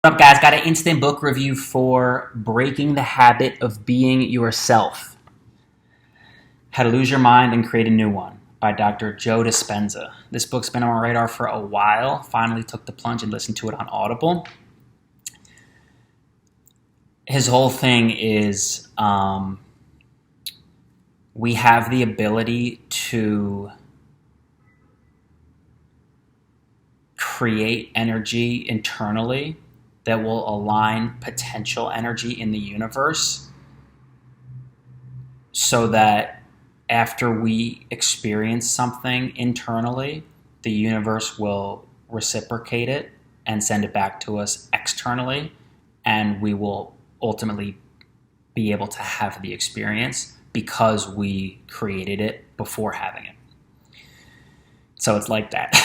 What up, guys? Got an instant book review for Breaking the Habit of Being Yourself. How to Lose Your Mind and Create a New One by Dr. Joe Dispenza. This book's been on my radar for a while. Finally took the plunge and listened to it on Audible. His whole thing is we have the ability to create energy internally that will align potential energy in the universe so that after we experience something internally, the universe will reciprocate it and send it back to us externally, and we will ultimately be able to have the experience because we created it before having it. So it's like that.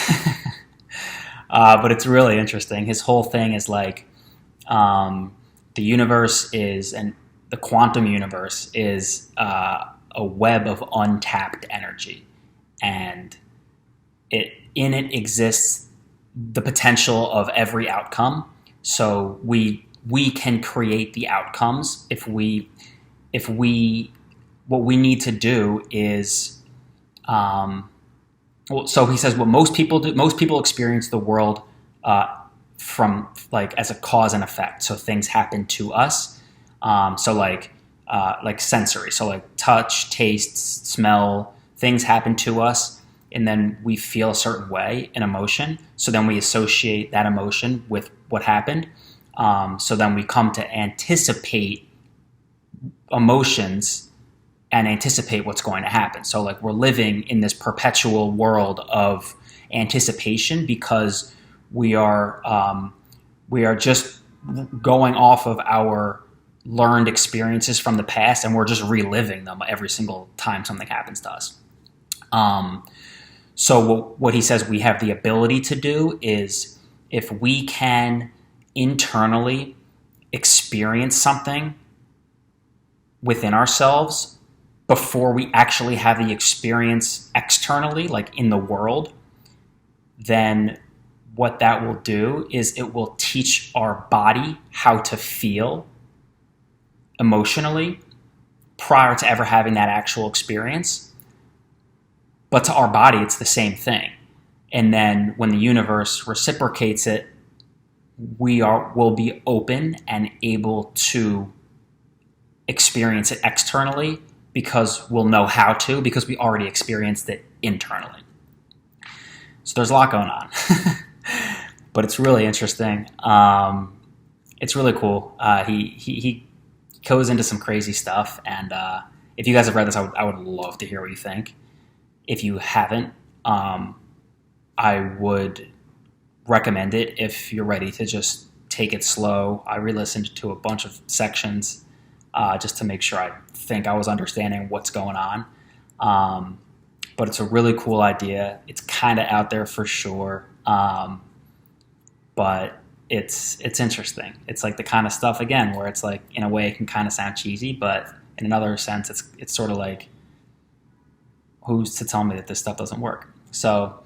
But it's really interesting. His whole thing is like the universe is, and the quantum universe is a web of untapped energy, and in it exists the potential of every outcome. So we can create the outcomes if we what we need to do is so he says what most people do. Most people experience the world from like as a cause and effect. So things happen to us. So like sensory. So like touch, taste, smell. Things happen to us, and then we feel a certain way, an emotion. So then we associate that emotion with what happened. So then we come to anticipate emotions and anticipate what's going to happen. So like we're living in this perpetual world of anticipation because we are just going off of our learned experiences from the past, and we're just reliving them every single time something happens to us. So what he says we have the ability to do is, if we can internally experience something within ourselves before we actually have the experience externally, like in the world, then what that will do is it will teach our body how to feel emotionally prior to ever having that actual experience. But to our body, it's the same thing. And then when the universe reciprocates it, we'll be open and able to experience it externally because we'll know how to, because we already experienced it internally. So there's a lot going on. But it's really interesting. It's really cool. He goes into some crazy stuff, and if you guys have read this, I would love to hear what you think. If you haven't, I would recommend it if you're ready to just take it slow. I re-listened to a bunch of sections just to make sure I think I was understanding what's going on. But it's a really cool idea. It's kind of out there for sure. But it's interesting. It's like the kind of stuff, again, where it's like, in a way it can kind of sound cheesy, but in another sense it's sort of like, who's to tell me that this stuff doesn't work? So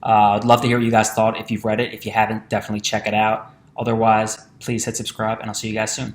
I'd love to hear what you guys thought. If you've read it, if you haven't, definitely check it out. Otherwise, please hit subscribe, and I'll see you guys soon.